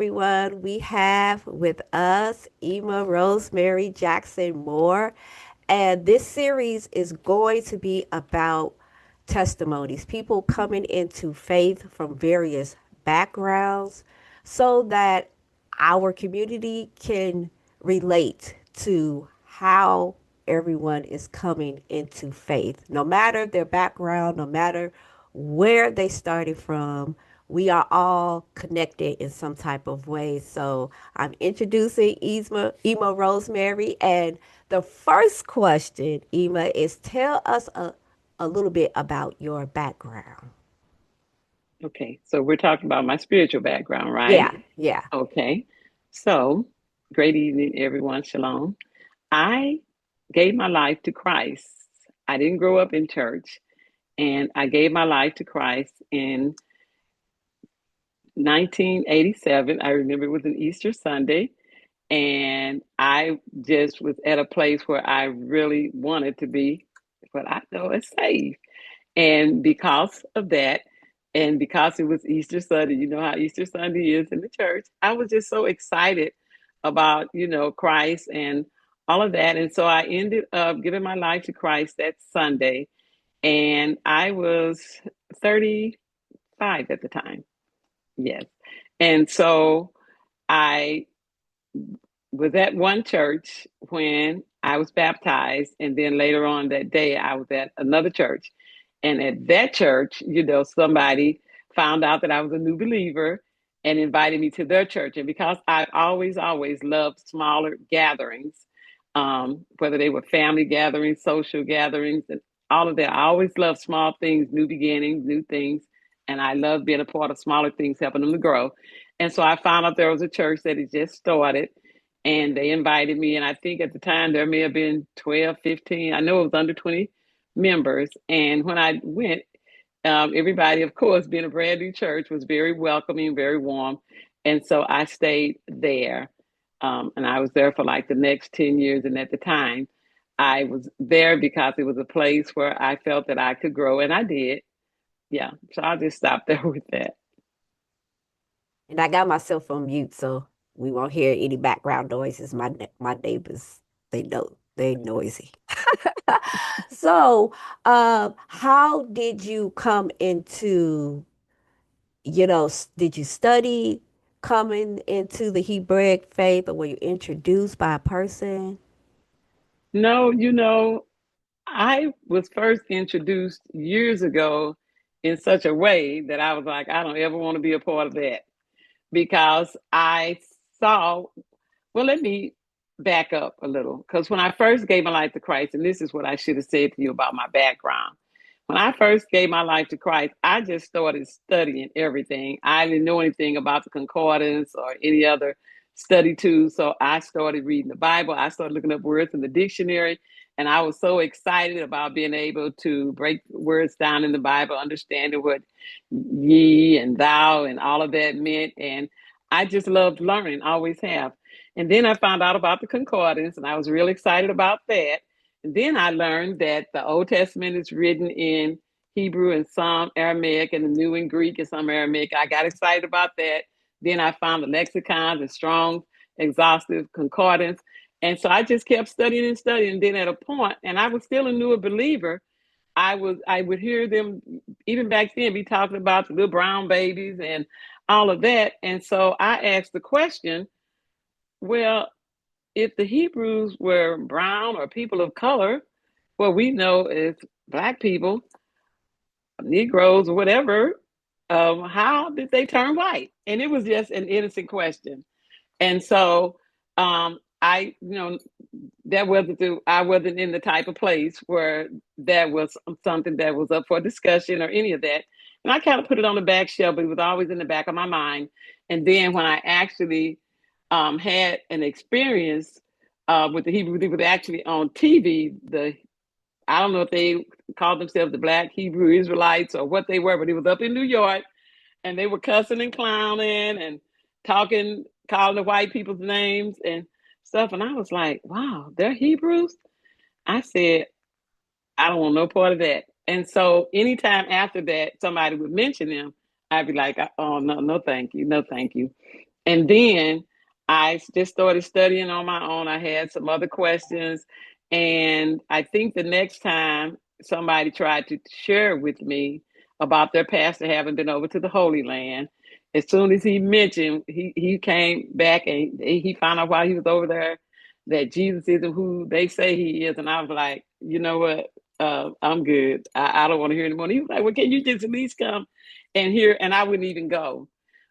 everyone. We have with us Emma Rosemary Jackson Moore, and this series is going to be about testimonies, people coming into faith from various backgrounds, so that our community can relate to how everyone is coming into faith, no matter their background, no matter where they started from. We are all connected in some type of way. So I'm introducing Ema Rosemary. And the first question, Ema, is tell us a little bit about your background. Okay, so we're talking about my spiritual background, right? Yeah, yeah. Okay, so great evening, everyone. Shalom. I gave my life to Christ. I didn't grow up in church, and I gave my life to Christ in 1987. I remember it was an Easter Sunday, and I just was at a place where I really wanted to be what I know as saved. And because of that, and because it was Easter Sunday, you know how Easter Sunday is in the church, I was just so excited about, Christ and all of that. And so I ended up giving my life to Christ that Sunday. And I was 35 at the time. Yes. And so I was at one church when I was baptized. And then later on that day, I was at another church. And at that church, somebody found out that I was a new believer and invited me to their church. And because I always loved smaller gatherings, whether they were family gatherings, social gatherings, and all of that, I always loved small things, new beginnings, new things. And I love being a part of smaller things, helping them to grow. And so I found out there was a church that had just started and they invited me. And I think at the time there may have been 12, 15. I know it was under 20 members. And when I went, everybody, of course, being a brand new church, was very welcoming, very warm. And so I stayed there. And I was there for like the next 10 years. And at the time, I was there because it was a place where I felt that I could grow, and I did. Yeah. So I'll just stop there with that. And I got myself on mute, so we won't hear any background noises. My neighbors, they know they noisy. So, how did you come into, did you study coming into the Hebraic faith, or were you introduced by a person? No, I was first introduced years ago in such a way that I was like, I don't ever want to be a part of that because I saw, well, let me back up a little. Because when I first gave my life to Christ, and this is what I should have said to you about my background. When I first gave my life to Christ, I just started studying everything. I didn't know anything about the concordance or any other study tools. So I started reading the Bible. I started looking up words in the dictionary. And I was so excited about being able to break words down in the Bible, understanding what ye and thou and all of that meant. And I just loved learning, always have. And then I found out about the concordance, and I was really excited about that. And then I learned that the Old Testament is written in Hebrew and some Aramaic, and the New in Greek and some Aramaic. I got excited about that. Then I found the lexicons and strong, exhaustive concordance. And so I just kept studying and studying. And then at a point, and I was still a newer believer, I would hear them even back then be talking about the little brown babies and all of that. And so I asked the question, well, if the Hebrews were brown or people of color, what we know is black people, Negroes, or whatever, how did they turn white? And it was just an innocent question. And so I, that wasn't I wasn't in the type of place where that was something that was up for discussion or any of that. And I kind of put it on the back shelf, but it was always in the back of my mind. And then when I actually had an experience with the Hebrew, they were actually on TV. I don't know if they called themselves the Black Hebrew Israelites or what they were, but it was up in New York, and they were cussing and clowning and talking, calling the white people's names and stuff. And I was like, wow, they're Hebrews? I said, I don't want no part of that. And so anytime after that, somebody would mention them, I'd be like, oh, no, no, thank you. No, thank you. And then I just started studying on my own. I had some other questions. And I think the next time somebody tried to share with me about their pastor having been over to the Holy Land, as soon as he mentioned, he came back and he found out while he was over there that Jesus isn't who they say he is. And I was like, you know what? I'm good. I don't want to hear anymore. And he was like, well, can you just at least come and hear? And I wouldn't even go.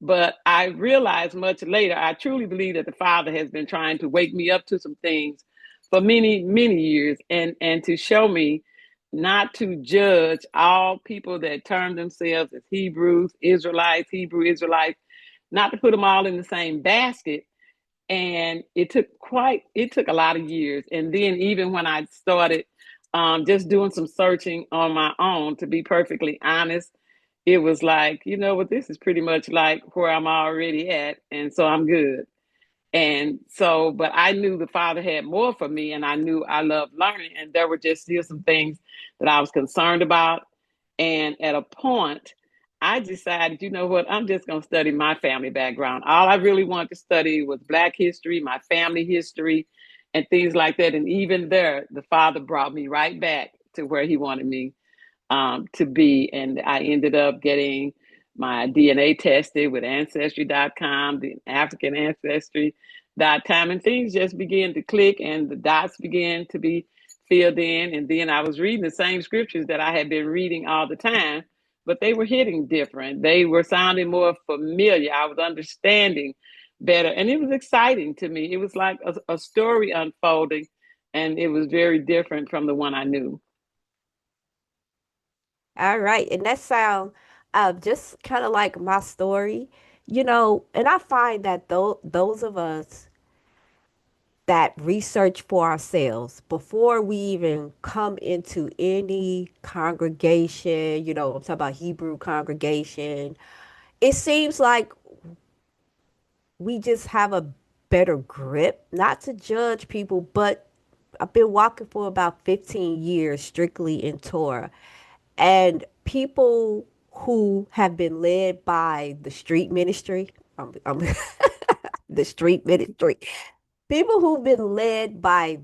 But I realized much later, I truly believe that the Father has been trying to wake me up to some things for many, many years and to show me not to judge all people that term themselves as Hebrews, Israelites, Hebrew Israelites, not to put them all in the same basket. And it took a lot of years. And then even when I started just doing some searching on my own, to be perfectly honest, it was like, you know what, this is pretty much like where I'm already at, and so I'm good. And so, but I knew the Father had more for me, and I knew I loved learning, and there were just still some things that I was concerned about. And at a point, I decided, you know what, I'm just going to study my family background. All I really wanted to study was Black history, my family history, and things like that. And even there, the Father brought me right back to where He wanted me to be. And I ended up getting my DNA tested with Ancestry.com, the African Ancestry.com, and things just began to click and the dots began to be filled in. And then I was reading the same scriptures that I had been reading all the time, but they were hitting different. They were sounding more familiar. I was understanding better. And it was exciting to me. It was like a story unfolding, and it was very different from the one I knew. All right. And that sound just kind of like my story, and I find that those of us that research for ourselves before we even come into any congregation, I'm talking about Hebrew congregation, it seems like we just have a better grip, not to judge people, but I've been walking for about 15 years strictly in Torah. And people who have been led by the street ministry, the street ministry, people who've been led by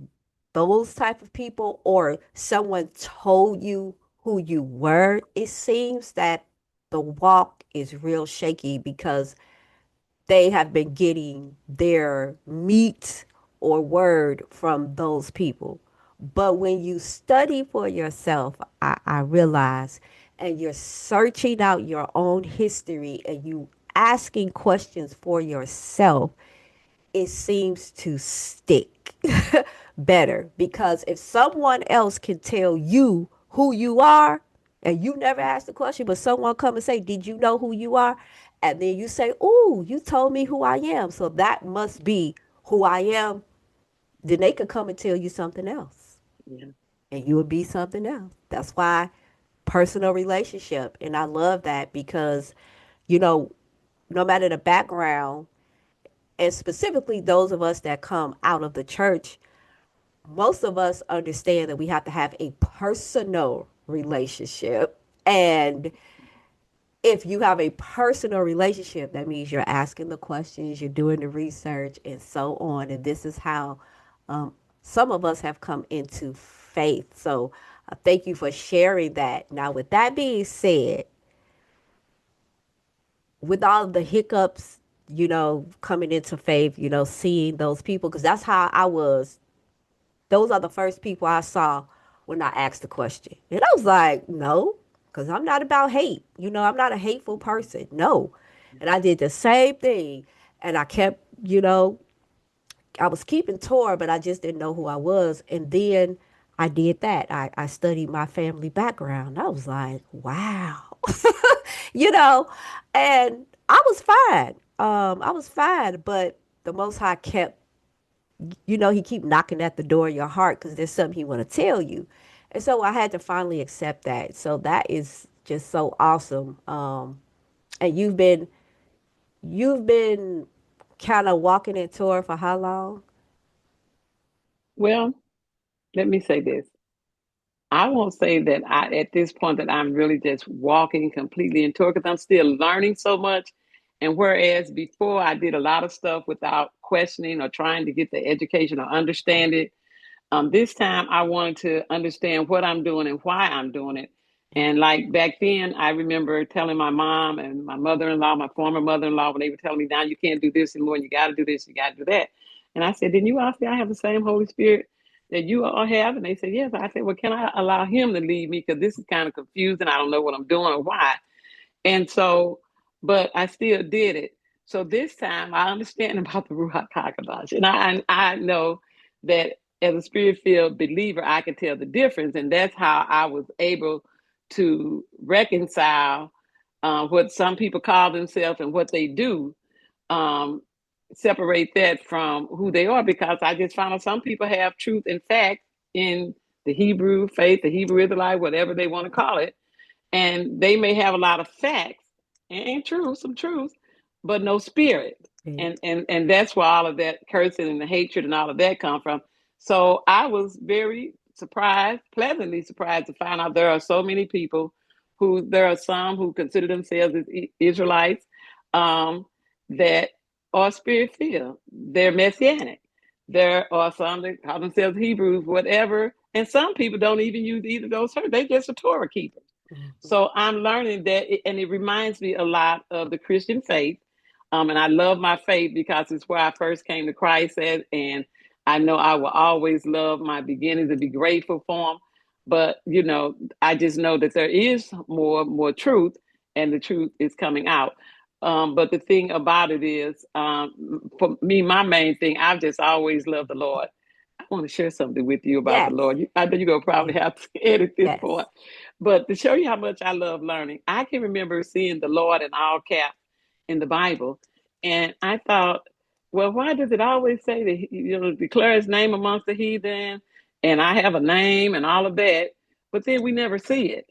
those type of people, or someone told you who you were, it seems that the walk is real shaky because they have been getting their meat or word from those people. But when you study for yourself, I realize, and you're searching out your own history and you asking questions for yourself, it seems to stick better. Because if someone else can tell you who you are, and you never asked the question, but someone come and say, did you know who you are? And then you say, ooh, you told me who I am, so that must be who I am. Then they could come and tell you something else, Yeah. and you would be something else. That's why personal relationship. And I love that because, you know, no matter the background, and specifically those of us that come out of the church, most of us understand that we have to have a personal relationship. And if you have a personal relationship, that means you're asking the questions, you're doing the research, and so on. And this is how um, some of us have come into faith. So thank you for sharing that. Now, with that being said, with all of the hiccups, coming into faith, seeing those people, because that's how I was. Those are the first people I saw when I asked the question. And I was like, no, because I'm not about hate. I'm not a hateful person. No. And I did the same thing. And I kept, I was keeping Torah, but I just didn't know who I was. And then I did that. I studied my family background. I was like, wow. you know, and I was fine. I was fine, but the Most High kept, he keep knocking at the door of your heart because there's something he want to tell you. And so I had to finally accept that. So that is just so awesome. And you've been kind of walking in Torah for how long? Well, let me say this. I won't say that at this point that I'm really just walking completely into it because I'm still learning so much And whereas before I did a lot of stuff without questioning or trying to get the education or understand it, this time I wanted to understand what I'm doing and why I'm doing it. And like back then, I remember telling my mom and my mother-in-law, my former mother-in-law, when they were telling me, now you can't do this anymore, and you got to do this, you got to do that. And I said, didn't you all say I have the same Holy Spirit that you all have? And they said, yes. I said, well, can I allow him to lead me? Because this is kind of confusing. I don't know what I'm doing or why. And so, but I still did it. So this time I understand about the Ruach HaKodesh. And I know that as a spirit filled believer, I can tell the difference. And that's how I was able to reconcile what some people call themselves and what they do, um, separate that from who they are, because I just found out some people have truth and fact in the Hebrew faith, the Hebrew Israelite, whatever they want to call it, and they may have a lot of facts and truth, some truth, but no spirit. And that's where all of that cursing and the hatred and all of that come from. So I was very surprised, pleasantly surprised, to find out there are so many people who, there are some who consider themselves as Israelites, um, that are spirit filled. They're messianic. There are some that call themselves Hebrews, whatever. And some people don't even use either of those terms. They just a Torah keeper. Mm-hmm. So I'm learning that, and it reminds me a lot of the Christian faith. And I love my faith because it's where I first came to Christ at, and I know I will always love my beginnings and be grateful for them. But I just know that there is more truth, and the truth is coming out. But the thing about it is, for me, my main thing, I've just always loved the Lord. I want to share something with you about the Yes. Lord. I know you're going to probably have to edit this Yes. part, but to show you how much I love learning, I can remember seeing the Lord in all caps in the Bible. And I thought, well, why does it always say that, declare his name amongst the heathen? And I have a name and all of that, but then we never see it.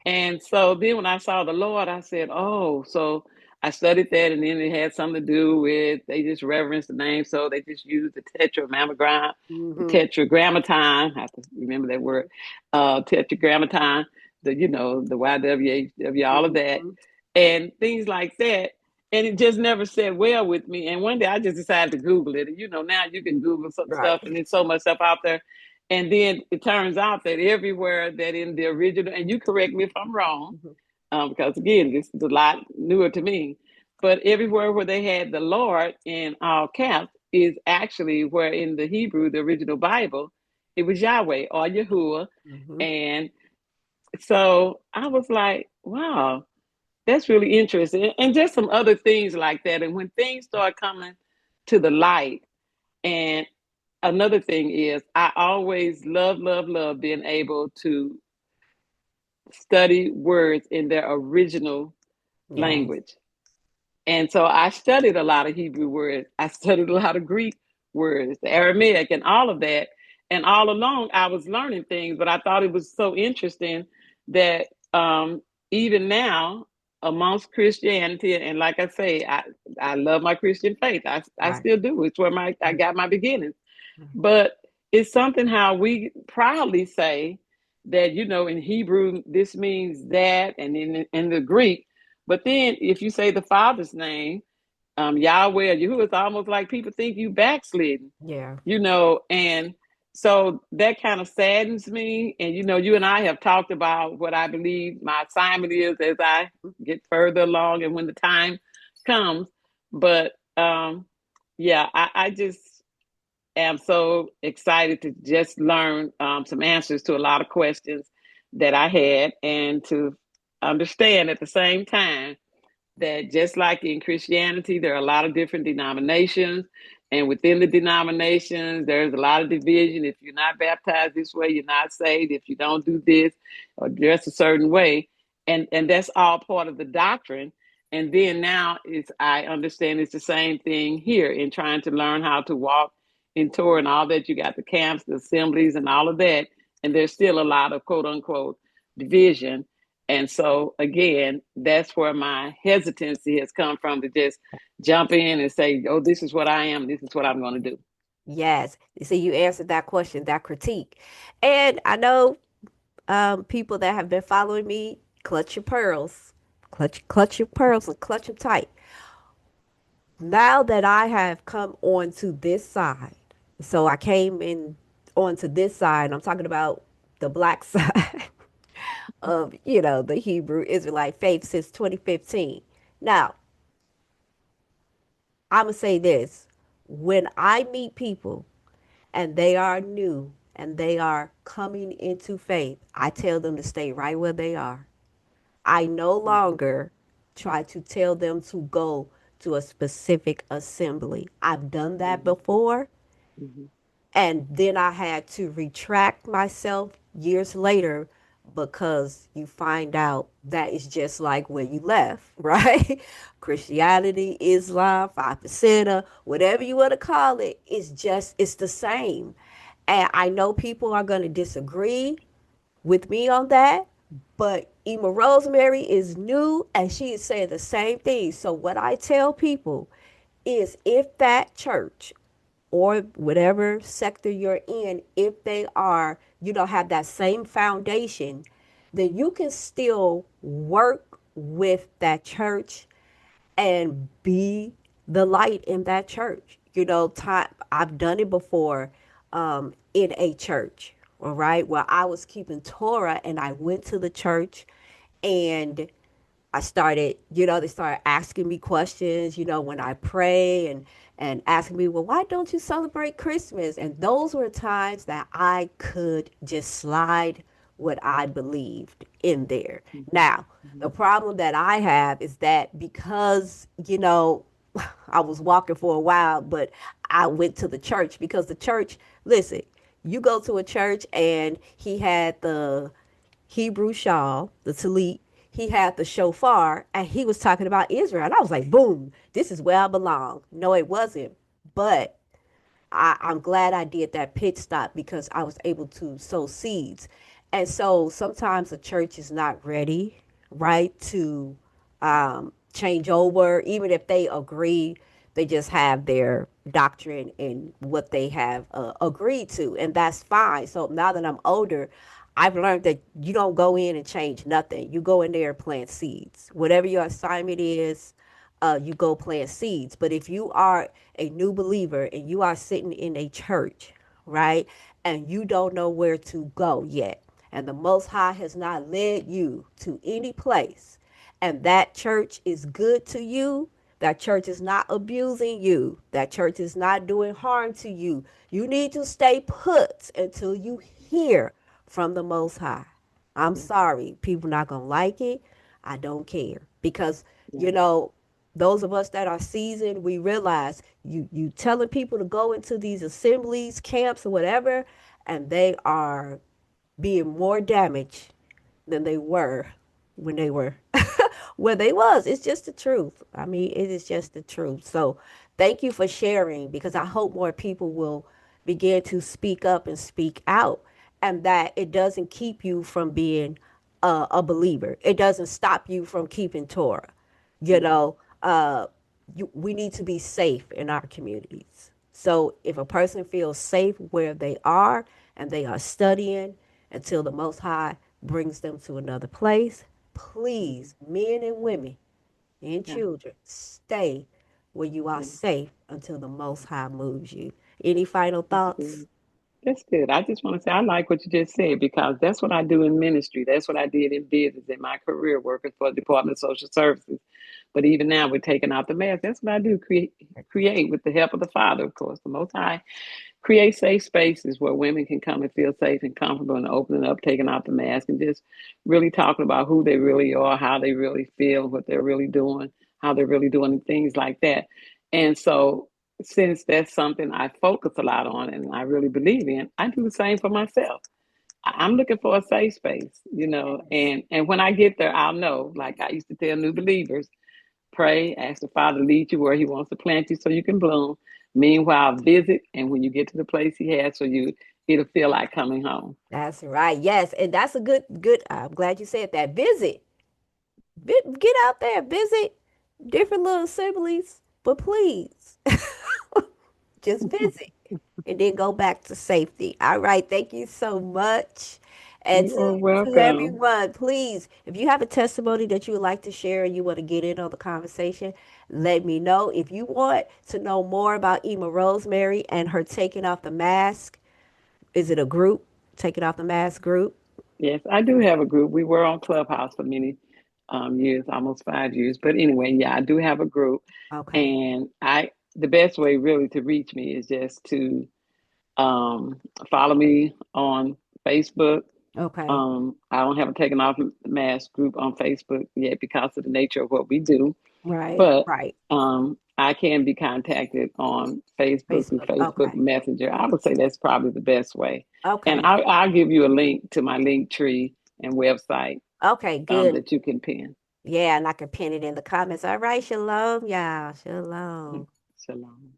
And so then when I saw the Lord, I said, oh, so I studied that, and then it had something to do with, they just reverence the name, so they just use the Mm-hmm. tetragrammaton. I have to remember that word, tetragrammaton, the YWHW, all of that, Mm-hmm. and things like that. And it just never sat well with me. And one day I just decided to Google it. And now you can Google some Right. stuff, and there's so much stuff out there. And then it turns out that everywhere that in the original, and you correct me if I'm wrong, Mm-hmm. because again, this is a lot newer to me. But everywhere where they had the Lord in all caps is actually where in the Hebrew, the original Bible, it was Yahweh or Yahuwah. Mm-hmm. And so I was like, wow, that's really interesting. And just some other things like that. And when things start coming to the light, and another thing is, I always love being able to study words in their original Yes. language. And so I studied a lot of Hebrew words. I studied a lot of Greek words, the Aramaic, and all of that. And all along, I was learning things, but I thought it was so interesting that, even now, amongst Christianity, and like I say, I love my Christian faith. I Right. still do. It's where I got my beginnings. But it's something how we proudly say that, in Hebrew, this means that, and in the Greek. But then if you say the Father's name, Yahweh or Yahuwah, it's almost like people think you backslidden, Yeah. and so that kind of saddens me. And, you and I have talked about what I believe my assignment is as I get further along and when the time comes. But yeah, I just am so excited to just learn some answers to a lot of questions that I had, and to understand at the same time that just like in Christianity, there are a lot of different denominations. And within the denominations, there's a lot of division. If you're not baptized this way, you're not saved. If you don't do this or dress a certain way. And that's all part of the doctrine. And then now I understand it's the same thing here in trying to learn how to walk in Torah and all that. You got the camps, the assemblies, and all of that. And there's still a lot of quote unquote division. And so, again, that's where my hesitancy has come from, to just jump in and say, oh, this is what I am. This is what I'm going to do. Yes. See, you answered that question, that critique. And I know people that have been following me, clutch your pearls. Clutch your pearls and clutch them tight. Now that I have come onto this side, so I came in onto this side, I'm talking about the black side of, the Hebrew Israelite faith since 2015. Now, I'm going to say this. When I meet people and they are new and they are coming into faith, I tell them to stay right where they are. I no Mhm. longer try to tell them to go to a specific assembly. I've done that Mhm. before, Mhm. and then I had to retract myself years later because you find out that is just like where you left, right? Christianity, Islam, 5%, whatever you want to call it, it's the same. And I know people are going to disagree with me on that, but Emma Rosemary is new and she is saying the same thing. So, what I tell people is if that church or whatever sector you're in, if they are, have that same foundation, then you can still work with that church and be the light in that church. I've done it before in a church, all right, where I was keeping Torah and I went to the church and I started, they started asking me questions, when I pray and asking me, well, why don't you celebrate Christmas? And those were times that I could just slide what I believed in there. Mhm. Now, the Mhm. problem that I have is that because, I was walking for a while, but I went to the church because the church, listen, you go to a church and he had the Hebrew shawl, the tallit. He had the shofar, and he was talking about Israel. And I was like, boom, this is where I belong. No, it wasn't. But I'm glad I did that pit stop because I was able to sow seeds. And so sometimes the church is not ready, right, to change over. Even if they agree, they just have their doctrine and what they have agreed to, and that's fine. So now that I'm older, I've learned that you don't go in and change nothing. You go in there and plant seeds. Whatever your assignment is, you go plant seeds. But if you are a new believer and you are sitting in a church, right, and you don't know where to go yet, and the Most High has not led you to any place, and that church is good to you, that church is not abusing you, that church is not doing harm to you, you need to stay put until you hear from the Most High. I'm Yeah. sorry, people not gonna like it. I don't care because you Yeah. know those of us that are seasoned, we realize you telling people to go into these assemblies, camps, or whatever, and they are being more damaged than they were when they were where they was. It's just the truth. I mean, it is just the truth. So thank you for sharing because I hope more people will begin to speak up and speak out and that it doesn't keep you from being a believer. It doesn't stop you from keeping Torah. You Mhm. know, we need to be safe in our communities. So if a person feels safe where they are and they are studying until the Most High brings them to another place, Mhm. please, men and women and Yeah. children, stay where you are Yeah. safe until the Most High moves you. Any final That's thoughts? good. That's good. I just want to say I like what you just said because that's what I do in ministry. That's what I did in business in my career working for the Department of Social Services. But even now we're taking out the mask. That's what I do. Create with the help of the Father, of course, the Most High. Create safe spaces where women can come and feel safe and comfortable and opening up, taking out the mask and just really talking about who they really are, how they really feel, what they're really doing, how they're really doing, and things like that. And so, since that's something I focus a lot on and I really believe in, I do the same for myself. I'm looking for a safe space, Yes. and when I get there, I'll know. Like I used to tell new believers, pray, ask the Father to lead you where He wants to plant you so you can bloom. Meanwhile, visit, and when you get to the place He has for you, it'll feel like coming home. That's right. Yes, and that's a good. I'm glad you said that. Visit, get out there, visit different little assemblies, but please just visit and then go back to safety. All right. Thank you so much. And You to, are to welcome. everyone, please, if you have a testimony that you would like to share and you want to get in on the conversation, Let me know. If you want to know more about Ema Rosemary and her taking off the mask, is it a group? Taking off the mask group? Yes, I do have a group. We were on Clubhouse for many years, almost 5 years. But anyway, yeah, I do have a group, Okay. and I the best way really to reach me is just to follow me on Facebook. Okay. I don't have a taken off mask group on Facebook yet because of the nature of what we do, Right. but Right. I can be contacted on Facebook through Facebook. Facebook Okay. Messenger. I would say that's probably the best way. And Okay. I'll give you a link to my link tree and website Okay. Good. that you can pin. Yeah, and I can pin it in the comments. All right. Shalom, y'all. Shalom. Shalom.